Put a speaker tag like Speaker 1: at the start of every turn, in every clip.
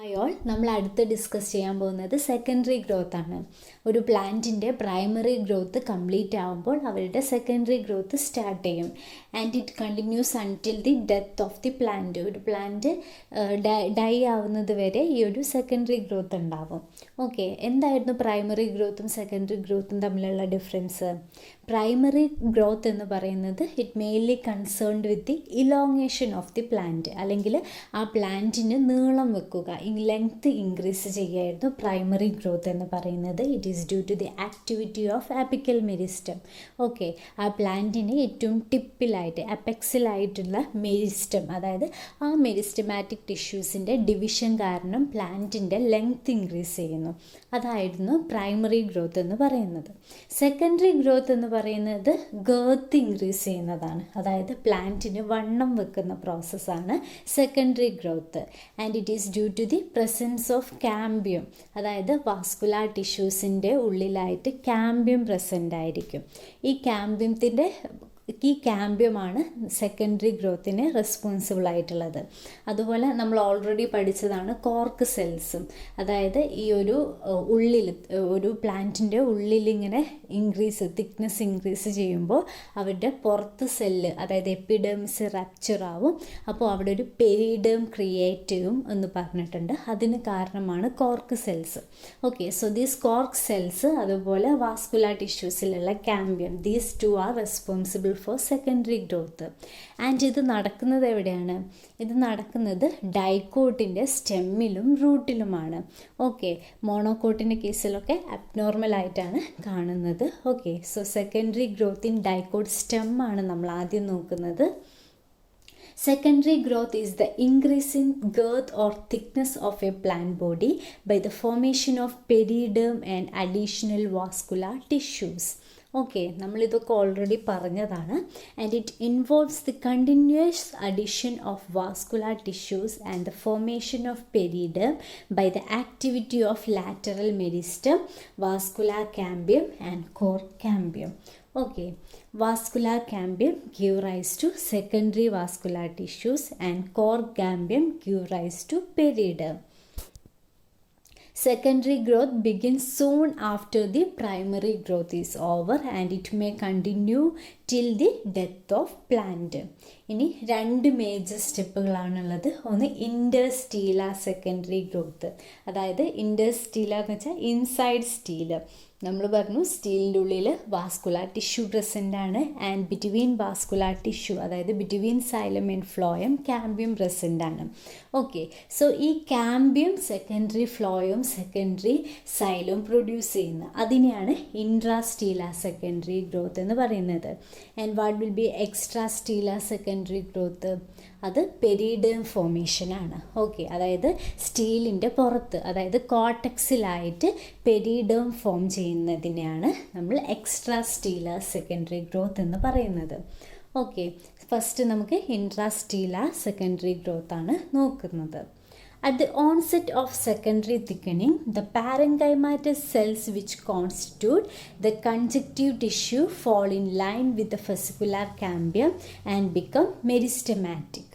Speaker 1: ആയോൾ നമ്മൾ അടുത്ത് ഡിസ്കസ് ചെയ്യാൻ പോകുന്നത് സെക്കൻഡറി ഗ്രോത്ത് ആണ്. ഒരു പ്ലാന്റിൻ്റെ പ്രൈമറി ഗ്രോത്ത് കംപ്ലീറ്റ് ആകുമ്പോൾ അവരുടെ സെക്കൻഡറി ഗ്രോത്ത് സ്റ്റാർട്ട് ചെയ്യും. And it continues until the death of the plant. ഒരു പ്ലാന്റ് ഡൈ ആവുന്നത് വരെ ഈ ഒരു സെക്കൻഡറി ഗ്രോത്ത് ഉണ്ടാവും. ഓക്കെ, എന്തായിരുന്നു പ്രൈമറി ഗ്രോത്തും സെക്കൻഡറി ഗ്രോത്തും തമ്മിലുള്ള ഡിഫറൻസ്? പ്രൈമറി ഗ്രോത്ത് എന്ന് പറയുന്നത് it mainly concerned with the elongation of the plant, അല്ലെങ്കിൽ ആ പ്ലാന്റിന് നീളം വെക്കുക, ലെങ്ത് ഇൻക്രീസ് ചെയ്യായിരുന്നു പ്രൈമറി ഗ്രോത്ത് എന്ന് പറയുന്നത്. It is due to the activity of apical meristem. Okay, ആ പ്ലാന്റിന് ഏറ്റവും ടിപ്പിലായിട്ട് അപ്പെക്സിലായിട്ടുള്ള മെരിസ്റ്റം, അതായത് ആ മെരിസ്റ്റമാറ്റിക് ടിഷ്യൂസിൻ്റെ ഡിവിഷൻ കാരണം പ്ലാന്റിൻ്റെ ലെങ്ത് ഇൻക്രീസ് ചെയ്യുന്നു. അതായിരുന്നു പ്രൈമറി ഗ്രോത്ത് എന്ന് പറയുന്നത്. സെക്കൻഡറി ഗ്രോത്ത് എന്ന് പറയുന്നത് ഗേർത്ത് ഇൻക്രീസ് ചെയ്യുന്നതാണ്, അതായത് പ്ലാന്റിന് വണ്ണം വെക്കുന്ന പ്രോസസ്സാണ് secondary growth. And it is due to the presence of cambium, അതായത് വാസ്കുലാർ ടിഷ്യൂസിൻ്റെ ഉള്ളിലായിട്ട് കാമ്പിയം പ്രസൻ്റ് ആയിരിക്കും. ഈ കാമ്പിയമാണ് സെക്കൻഡറി ഗ്രോത്തിന് റെസ്പോൺസിബിൾ ആയിട്ടുള്ളത്. അതുപോലെ നമ്മൾ ഓൾറെഡി പഠിച്ചതാണ് കോർക്ക് സെൽസും, അതായത് ഈ ഒരു പ്ലാന്റിൻ്റെ ഉള്ളിലിങ്ങനെ തിക്നെസ് ഇൻക്രീസ് ചെയ്യുമ്പോൾ അവരുടെ പുറത്ത് സെല്ല്, അതായത് എപ്പിഡെർമിസ് റപ്ചർ ആവും. അപ്പോൾ അവിടെ ഒരു പെരിഡേം ക്രിയേറ്റ് ചെയ്യും എന്ന് പറഞ്ഞിട്ടുണ്ട്. അതിന് കാരണമാണ് cork cells. Okay, so these cork cells അതുപോലെ വാസ്കുലാർ ടിഷ്യൂസിലുള്ള cambium, these two are responsible for secondary growth. And ഇത് നടക്കുന്നത് എവിടെയാണ്? ഇത് നടക്കുന്നത് ഡൈക്കോട്ടിൻ്റെ സ്റ്റെമ്മിലും റൂട്ടിലുമാണ്. ഓക്കെ, മോണോക്കോട്ടിൻ്റെ കേസിലൊക്കെ അബ്നോർമൽ ആയിട്ടാണ് കാണുന്നത്. Okay, so secondary growth in dicot stem ആണ് നമ്മൾ ആദ്യം നോക്കുന്നത്. Secondary growth is the increase in girth or thickness of a plant body by the formation of periderm and additional vascular tissues. Okay, നമ്മളിതൊക്കെ already പറഞ്ഞതാണ്. And it involves the continuous addition of vascular tissues and the formation of periderm by the activity of lateral meristem, vascular cambium and cork cambium. Okay, vascular cambium give rise to secondary vascular tissues and core cambium give rise to periderm. Secondary growth begins soon after the primary growth is over and it may continue till the death of plant. ഇനി രണ്ട് major സ്റ്റെപ്പുകളാണുള്ളത്. ഒന്ന് ഇൻഡർസ്റ്റീല secondary growth, അതായത് ഇൻഡർസ്റ്റീല എന്ന് വെച്ചാൽ inside steel. നമ്മൾ പറഞ്ഞു സ്റ്റീലിൻ്റെ ഉള്ളിൽ വാസ്കുലാർ ടിഷ്യൂ പ്രസൻ്റ് ആണ്. ആൻഡ് ബിറ്റ്വീൻ വാസ്കുലാർ ടിഷ്യൂ, അതായത് between xylem and phloem cambium present ആണ്. ഓക്കെ, സോ ഈ കാമ്പിയം സെക്കൻഡറി ഫ്ലോയും സെക്കൻഡറി സൈലവും പ്രൊഡ്യൂസ് ചെയ്യുന്ന അതിനെയാണ് ഇൻട്രാസ്റ്റീല സെക്കൻഡറി ഗ്രോത്ത് എന്ന് പറയുന്നത്. And what will be extrastelar secondary growth? അത് പെരിഡേം ഫോർമേഷൻ ആണ്. ഓക്കെ, അതായത് സ്റ്റീലിൻ്റെ പുറത്ത്, അതായത് കോട്ടക്സിലായിട്ട് പെരിഡേം ഫോം ചെയ്യുന്നതിനെയാണ് നമ്മൾ എക്സ്ട്രാസ്റ്റീലർ സെക്കൻഡറി ഗ്രോത്ത് എന്ന് പറയുന്നത്. ഓക്കെ, ഫസ്റ്റ് നമുക്ക് ഇൻട്രാസ്റ്റീലർ സെക്കൻഡറി ഗ്രോത്ത് ആണ് നോക്കുന്നത്. At the onset of secondary thickening, the parenchymatous cells which constitute the conjunctive tissue fall in line with the fascicular cambium and become meristematic.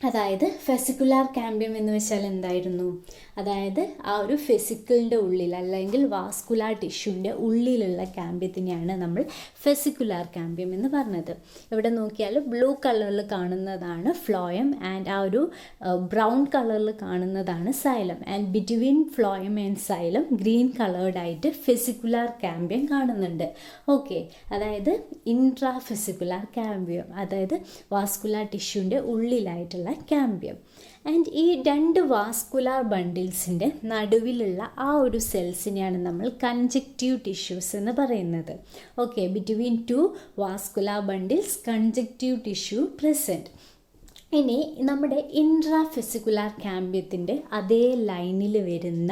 Speaker 1: അതായത് ഫെസിക്കുലാർ cambium എന്ന് വെച്ചാൽ എന്തായിരുന്നു? അതായത് ആ ഒരു ഫെസിക്കിളിൻ്റെ ഉള്ളിൽ അല്ലെങ്കിൽ വാസ്കുലാർ ടിഷ്യൂവിൻ്റെ ഉള്ളിലുള്ള കാമ്പിയത്തിനെയാണ് നമ്മൾ ഫെസിക്കുലാർ കാമ്പിയം എന്ന് പറഞ്ഞത്. ഇവിടെ നോക്കിയാൽ ബ്ലൂ കളറിൽ കാണുന്നതാണ് ഫ്ലോയം ആൻഡ് ആ ഒരു ബ്രൗൺ കളറിൽ കാണുന്നതാണ് xylem. And between phloem and xylem green കളേർഡായിട്ട് ഫെസിക്കുലാർ കാമ്പിയം കാണുന്നുണ്ട്. ഓക്കെ, അതായത് ഇൻട്രാ ഫെസിക്കുലാർ കാമ്പിയം, അതായത് വാസ്കുലാർ ടിഷ്യൂവിൻ്റെ ഉള്ളിലായിട്ടുള്ള കാമ്പിയം. ആൻഡ് ഈ രണ്ട് വാസ്കുലാർ ബണ്ടിൽസിൻ്റെ നടുവിലുള്ള ആ ഒരു സെൽസിനെയാണ് നമ്മൾ കൺജക്റ്റീവ് ടിഷ്യൂസ് എന്ന് പറയുന്നത്. Okay, between two vascular bundles conjunctive tissue present. ഇനി നമ്മുടെ ഇൻട്രാ ഫെസിക്കുലാർ കാമ്പിയത്തിൻ്റെ അതേ ലൈനിൽ വരുന്ന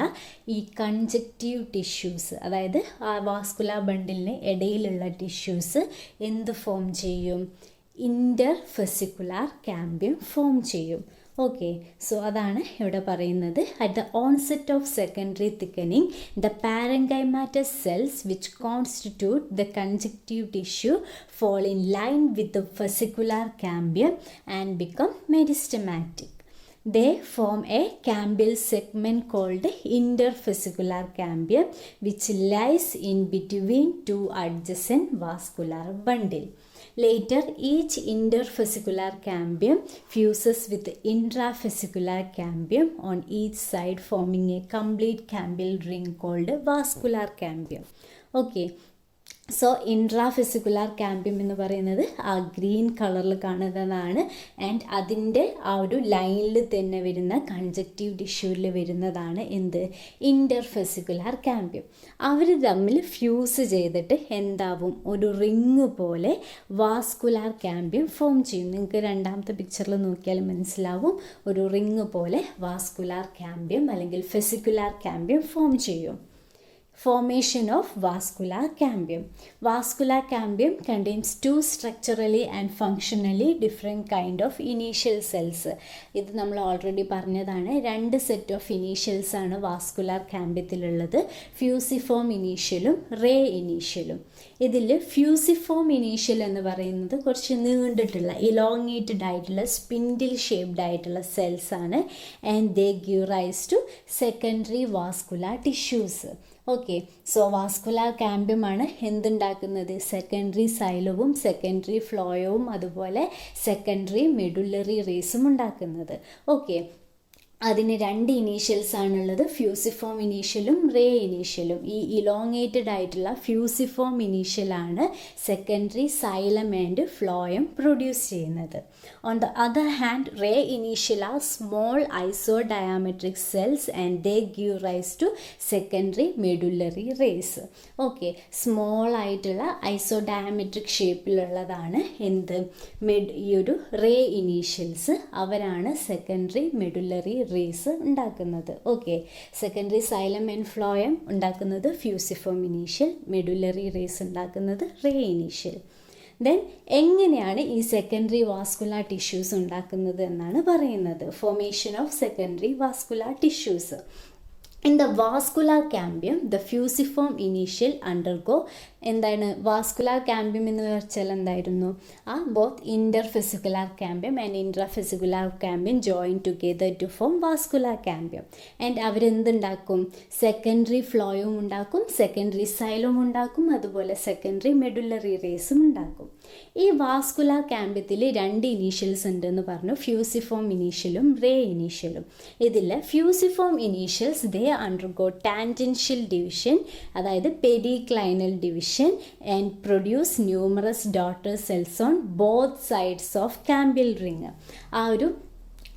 Speaker 1: ഈ കൺജക്റ്റീവ് ടിഷ്യൂസ്, അതായത് ആ വാസ്കുലാർ ബണ്ടിലിന് ഇടയിലുള്ള ടിഷ്യൂസ് എന്ത് ഫോം ചെയ്യും? ഇൻ്റർ ഫെസിക്കുലാർ കാമ്പിയം ഫോം ചെയ്യും. ഓക്കെ, സോ അതാണ് ഇവിടെ പറയുന്നത്. At the onset of secondary thickening, the പാരൻകൈമാറ്റസ് cells which constitute the conjunctive tissue fall in line with the fascicular cambium and become meristematic. They form a cambial segment called interfascicular cambium, which lies in between two adjacent vascular bundle. Later, each interfascicular cambium fuses with intrafascicular cambium on each side, forming a complete cambial ring called vascular cambium. Okay. So intrafascicular cambium എന്ന് പറയുന്നത് ആ green കളറിൽ കാണുന്നതാണ്. And അതിൻ്റെ ആ ഒരു ലൈനിൽ തന്നെ വരുന്ന കൺജക്റ്റീവ് ടിഷ്യൂവിൽ വരുന്നതാണ് എന്ത്, ഇൻ്റർഫെസിക്കുലാർ ക്യാമ്പിയം. അവർ തമ്മിൽ ഫ്യൂസ് ചെയ്തിട്ട് എന്താവും, ഒരു റിങ് പോലെ വാസ്കുലാർ ക്യാമ്പിയം ഫോം ചെയ്യും. നിങ്ങൾക്ക് രണ്ടാമത്തെ പിക്ചറിൽ നോക്കിയാൽ മനസ്സിലാവും, ഒരു റിങ് പോലെ വാസ്കുലാർ ക്യാമ്പിയം അല്ലെങ്കിൽ ഫെസിക്കുലാർ ക്യാമ്പിയം ഫോം ചെയ്യും. Formation of vascular cambium. Vascular cambium contains two structurally and functionally different kind of initial cells. ഇത് നമ്മൾ ഓൾറെഡി പറഞ്ഞതാണ്. രണ്ട് സെറ്റ് ഓഫ് ഇനീഷ്യൽസ് ആണ് വാസ്കുലാർ ക്യാമ്പ്യത്തിലുള്ളത്, ഫ്യൂസിഫോം ഇനീഷ്യലും റേ ഇനീഷ്യലും. ഇതിൽ ഫ്യൂസിഫോം ഇനീഷ്യൽ എന്ന് പറയുന്നത് കുറച്ച് നീണ്ടിട്ടുള്ള ഇലോങ്ങേറ്റഡ് ആയിട്ടുള്ള സ്പിൻഡിൽ ഷേപ്ഡ് ആയിട്ടുള്ള സെൽസ് ആണ്. And they give rise to secondary vascular tissues. Okay, so vascular ക്യാമ്പിയമാണ് എന്തുണ്ടാക്കുന്നത്, സെക്കൻഡറി സൈലവും സെക്കൻഡറി ഫ്ലോയവും അതുപോലെ സെക്കൻഡറി മെഡുലറി റേസും ഉണ്ടാക്കുന്നത്. ഓക്കെ, അതിന് രണ്ട് ഇനീഷ്യൽസ് ആണുള്ളത്, ഫ്യൂസിഫോം ഇനീഷ്യലും റേ ഇനീഷ്യലും. ഈ ഇലോങ്ങേറ്റഡ് ആയിട്ടുള്ള ഫ്യൂസിഫോം ഇനീഷ്യലാണ് secondary xylem and phloem produce ചെയ്യുന്നത്. On the other hand ray initial are small isodiametric cells and they give rise to secondary medullary rays. Okay, small ആയിട്ടുള്ള isodiametric ഷേപ്പിലുള്ളതാണ് എന്ത്, ഈ ഒരു റേ ഇനീഷ്യൽസ്. അവരാണ് സെക്കൻഡറി മെഡുലറി റേസ് ഉണ്ടാക്കുന്നത്. Okay, secondary xylem and phloem ഉണ്ടാക്കുന്നത് fusiform initial, medullary rays ഉണ്ടാക്കുന്നത് ray initial. Then എങ്ങനെയാണ് ഈ സെക്കൻഡറി വാസ്കുലാർ ടിഷ്യൂസ് ഉണ്ടാക്കുന്നത് എന്നാണ് പറയുന്നത്. Formation of secondary vascular tissues. In the vascular cambium, the fusiform initial undergo എന്താണ് vascular cambium എന്ന് വെച്ചാൽ എന്തായിരുന്നു, ആ both interfascicular cambium and intrafascicular cambium join together to form vascular cambium. And അവരെന്തുണ്ടാക്കും, secondary ഫ്ലോയും ഉണ്ടാക്കും, സെക്കൻഡറി സൈലും ഉണ്ടാക്കും, അതുപോലെ സെക്കൻഡറി മെഡുലറി റേസും ഉണ്ടാക്കും. ഈ വാസ്കുലാർ ക്യാമ്പിയത്തിൽ രണ്ട് ഇനീഷ്യൽസ് ഉണ്ടെന്ന് പറഞ്ഞു, ഫ്യൂസിഫോം ഇനീഷ്യലും റേ ഇനീഷ്യലും. ഇതിൽ fusiform initials they undergo tangential division, അതായത് periclinal division, and produce numerous daughter cells on both sides of cambial ring. ആ ഒരു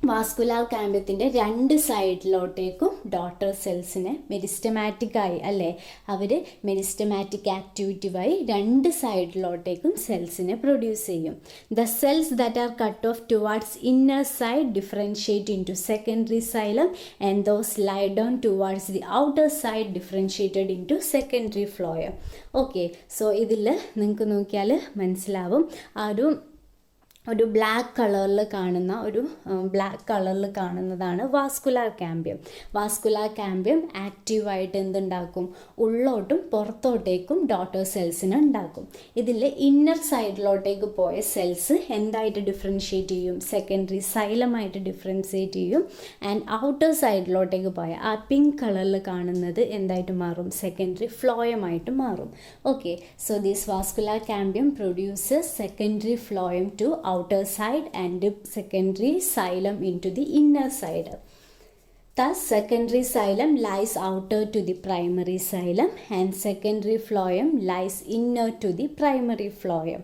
Speaker 1: വാസ്കുലാർ ക്യാമ്പിയത്തിൻ്റെ രണ്ട് സൈഡിലോട്ടേക്കും ഡോട്ടർ സെൽസിനെ മെരിസ്റ്റമാറ്റിക്കായി അല്ലേ, അവർ മെരിസ്റ്റമാറ്റിക് ആക്ടിവിറ്റി വഴി രണ്ട് സൈഡിലോട്ടേക്കും സെൽസിനെ പ്രൊഡ്യൂസ് ചെയ്യും. The cells that are cut off towards inner side differentiate into secondary xylem and those lie down towards the outer side differentiated into secondary phloem. Okay, so ഇതിൽ നിങ്ങൾക്ക് നോക്കിയാൽ മനസ്സിലാവും, ആ ഒരു ബ്ലാക്ക് കളറിൽ കാണുന്നതാണ് vascular cambium. Vascular cambium ആക്റ്റീവായിട്ട് എന്തുണ്ടാക്കും, ഉള്ളോട്ടും പുറത്തോട്ടേക്കും daughter സെൽസിനെ ഉണ്ടാക്കും. ഇതിൽ ഇന്നർ സൈഡിലോട്ടേക്ക് പോയ സെൽസ് എന്തായിട്ട് ഡിഫറൻഷ്യേറ്റ് ചെയ്യും, സെക്കൻഡറി സൈലമായിട്ട് ഡിഫറൻഷ്യേറ്റ് ചെയ്യും. ആൻഡ് ഔട്ടർ സൈഡിലോട്ടേക്ക് പോയ ആ പിങ്ക് കളറിൽ കാണുന്നത് എന്തായിട്ട് മാറും, സെക്കൻഡറി ഫ്ലോയമായിട്ട് മാറും. Okay, so this vascular cambium produces secondary phloem to outer side and secondary xylem into the inner side. Thus, secondary xylem lies outer to the primary xylem and secondary phloem lies inner to the primary phloem.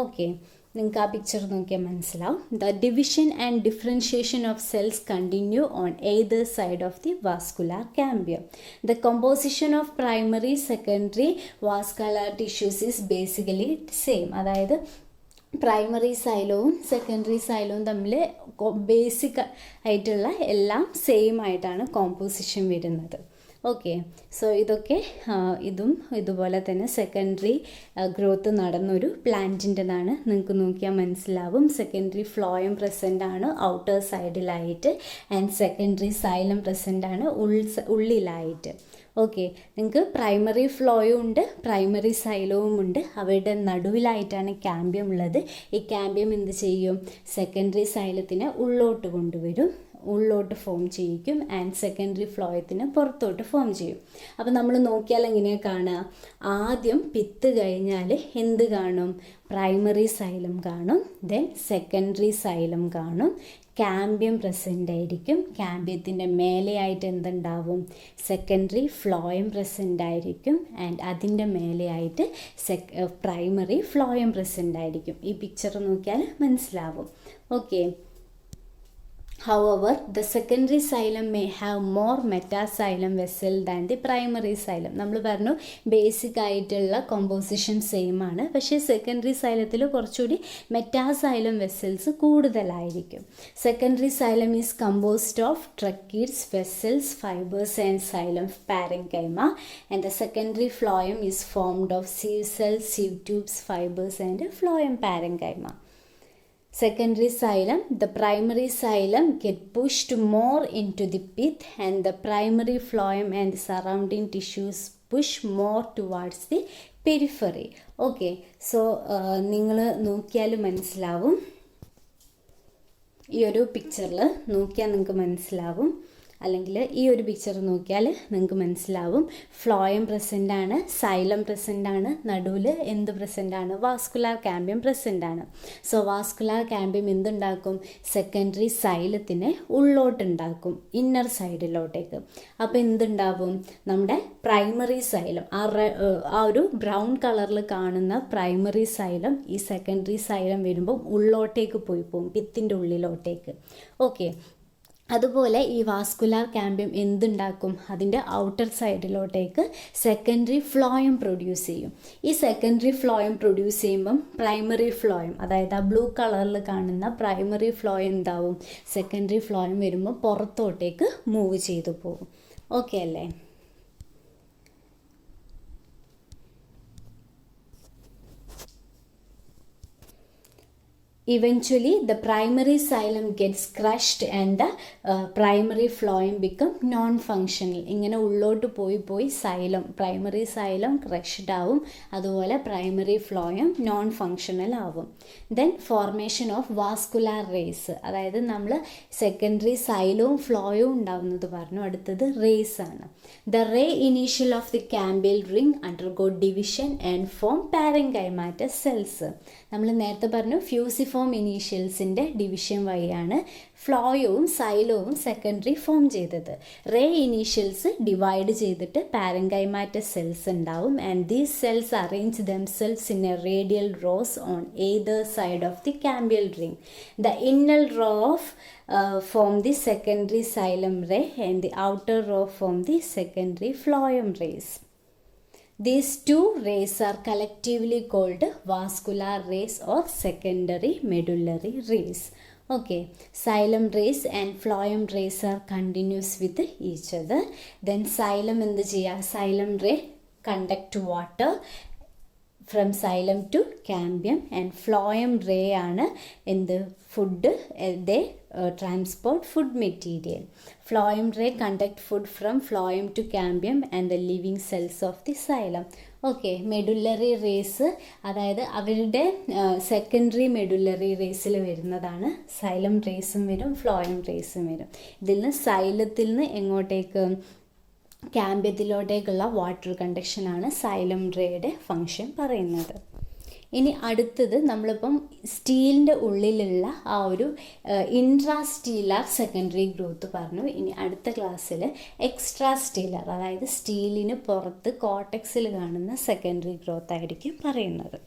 Speaker 1: Okay, നിങ്ങൾക്ക് ആ picture നോക്കിയാൽ മനസ്സിലാവും. The division and differentiation of cells continue on either side of the vascular cambium. The composition of primary secondary vascular tissues is basically same. അതായത് primary സൈലവും secondary സൈലവും തമ്മിൽ basic ആയിട്ടുള്ള എല്ലാം same ആയിട്ടാണ് composition വരുന്നത്. ഓക്കെ, സോ ഇതും ഇതുപോലെ തന്നെ secondary growth നടന്നൊരു പ്ലാന്റിൻ്റെതാണ്. നിങ്ങൾക്ക് നോക്കിയാൽ മനസ്സിലാവും, സെക്കൻഡറി ഫ്ലോയം പ്രസൻ്റ് ആണ് ഔട്ടർ സൈഡിലായിട്ട് ആൻഡ് സെക്കൻഡറി സൈലം പ്രസൻ്റ് ആണ് ഉള്ളിലായിട്ട്. ഓക്കെ, നിങ്ങൾക്ക് പ്രൈമറി ഫ്ലോയും ഉണ്ട്, പ്രൈമറി സൈലവും ഉണ്ട്, അവയുടെ നടുവിലായിട്ടാണ് ക്യാമ്പിയം ഉള്ളത്. ഈ ക്യാമ്പിയം എന്ത് ചെയ്യും, സെക്കൻഡറി സൈലത്തിനെ ഉള്ളോട്ട് കൊണ്ടുവരും. ഉള്ളോട്ട് ഫോം ചെയ്യിക്കും ആൻഡ് സെക്കൻഡറി ഫ്ലോയത്തിന് പുറത്തോട്ട് ഫോം ചെയ്യും. അപ്പോൾ നമ്മൾ നോക്കിയാൽ എങ്ങനെയാണ് കാണുക? ആദ്യം പിത്ത് കഴിഞ്ഞാൽ എന്ത് കാണും? പ്രൈമറി സൈലം കാണും, ദെൻ സെക്കൻഡറി സൈലം കാണും, കാമ്പിയം പ്രസൻ്റ് ആയിരിക്കും, കാമ്പിയത്തിൻ്റെ മേലെയായിട്ട് എന്തുണ്ടാവും? സെക്കൻഡറി ഫ്ലോയം പ്രസൻ്റ് ആയിരിക്കും ആൻഡ് അതിൻ്റെ മേലെയായിട്ട് പ്രൈമറി ഫ്ലോയം പ്രസൻ്റ് ആയിരിക്കും. ഈ പിക്ചർ നോക്കിയാൽ മനസ്സിലാവും. Okay. However, the secondary xylem may have more metaxylem vessel than the primary xylem. നമ്മൾ പറഞ്ഞു ബേസിക് ആയിട്ടുള്ള കോമ്പോസിഷൻ സെയിം ആണ്, പക്ഷേ സെക്കൻഡറി സൈലത്തിൽ കുറച്ചുകൂടി മെറ്റാസൈലം വെസൽസ് കൂടുതലായിരിക്കും. Secondary xylem is composed of tracheids, vessels, fibres and xylem parenchyma and the secondary phloem is formed of sieve cells, sieve tubes, fibers and phloem parenchyma. Secondary xylem, the primary xylem get pushed more into the pith and the primary phloem and the surrounding tissues push more towards the periphery. Okay, so നിങ്ങൾ നോക്കിയാൽ മനസ്സിലാവും, ഈ ഒരു പിക്ചറിൽ നോക്കിയാൽ നിങ്ങൾക്ക് മനസ്സിലാവും, അല്ലെങ്കിൽ ഈ ഒരു പിക്ചർ നോക്കിയാൽ നിങ്ങൾക്ക് മനസ്സിലാവും. ഫ്ലോയം പ്രസൻ്റ് ആണ്, സൈലം പ്രസൻ്റ് ആണ്, നടുവിൽ എന്ത് പ്രസൻ്റ് ആണ്? വാസ്കുലാർ കാമ്പിയം പ്രസൻ്റ് ആണ്. സോ വാസ്കുലാർ കാമ്പിയം എന്തുണ്ടാക്കും? സെക്കൻഡറി സൈലത്തിനെ ഉള്ളോട്ടുണ്ടാക്കും, ഇന്നർ സൈഡിലോട്ടേക്ക്. അപ്പോൾ എന്തുണ്ടാവും? നമ്മുടെ പ്രൈമറി സൈലം, ആ ഒരു ബ്രൗൺ കളറിൽ കാണുന്ന പ്രൈമറി സൈലം ഈ സെക്കൻഡറി സൈലം വരുമ്പം ഉള്ളോട്ടേക്ക് പോയി പോകും, പിത്തിൻ്റെ ഉള്ളിലോട്ടേക്ക്. ഓക്കെ. അതുപോലെ ഈ വാസ്കുലാർ കാമ്പിയം എന്തുണ്ടാക്കും? അതിൻ്റെ ഔട്ടർ സൈഡിലോട്ടേക്ക് സെക്കൻഡറി ഫ്ലോയം പ്രൊഡ്യൂസ് ചെയ്യും. ഈ സെക്കൻഡറി ഫ്ലോയം പ്രൊഡ്യൂസ് ചെയ്യുമ്പം പ്രൈമറി ഫ്ലോയം, അതായത് ആ ബ്ലൂ കളറിൽ കാണുന്ന പ്രൈമറി ഫ്ലോയം എന്താവും? സെക്കൻഡറി ഫ്ലോയം വരുമ്പോൾ പുറത്തോട്ടേക്ക് മൂവ് ചെയ്തു പോകും. ഓക്കെ അല്ലേ? Eventually, the primary xylem gets crushed and the primary phloem become non-functional. ഇങ്ങനെ ഉള്ളോട്ട് പോയി സൈലം, പ്രൈമറി സൈലം ക്രഷ്ഡ് ആവും, അതുപോലെ പ്രൈമറി ഫ്ലോയം നോൺ ഫങ്ഷണൽ ആവും. Then formation of vascular rays, അതായത് നമ്മൾ സെക്കൻഡറി സൈലവും ഫ്ലോയും ഉണ്ടാവുന്നത് പറഞ്ഞു. അടുത്തത് റേസ് ആണ്. The ray initial of the cambial ring undergo division and form parenchymatous cells. നമ്മൾ നേരത്തെ പറഞ്ഞു ഫ്യൂസിഫോം ഇനീഷ്യൽസിൻ്റെ ഡിവിഷൻ വഴിയാണ് ഫ്ലോയവും സൈലവും സെക്കൻഡറി ഫോം ചെയ്തത്. റേ ഇനീഷ്യൽസ് ഡിവൈഡ് ചെയ്തിട്ട് പാരൻകൈമാറ്റസ് സെൽസ് ഉണ്ടാവും and these cells arrange themselves in a radial rows on either side of the cambial ring. The inner row of form the secondary xylem ray and the outer row form the secondary phloem rays. These two rays are collectively called vascular rays or secondary medullary rays. Okay, xylem rays and phloem rays are continuous with each other. Then xylem endu cheya? Xylem ray conduct water from xylem to cambium and phloem ray ആണ് എന്ത്? Food, they transport food material. Phloem ray conduct food from phloem to cambium and the living cells of the xylem. Okay. Medullary rays, അതായത് അവരുടെ secondary medullary റേസിൽ വരുന്നതാണ്. Xylem റേസും വരും, phloem റേസും വരും. ഇതിൽ നിന്ന് സൈലത്തിൽ നിന്ന് എങ്ങോട്ടേക്ക്? കാമ്പിയത്തിലോട്ടേക്കുള്ള വാട്ടർ കണ്ടക്ഷനാണ് സൈലം റേയുടെ ഫങ്ഷൻ പറയുന്നത്. ഇനി അടുത്തത് നമ്മളിപ്പം സ്റ്റീലിൻ്റെ ഉള്ളിലുള്ള ആ ഒരു ഇൻട്രാസ്റ്റീലർ സെക്കൻഡറി ഗ്രോത്ത് പറഞ്ഞു. ഇനി അടുത്ത ക്ലാസ്സിൽ എക്സ്ട്രാ സ്റ്റീലർ, അതായത് സ്റ്റീലിന് പുറത്ത് കോർട്ടെക്സിൽ കാണുന്ന സെക്കൻഡറി ഗ്രോത്ത് ആയിരിക്കും പറയുന്നത്.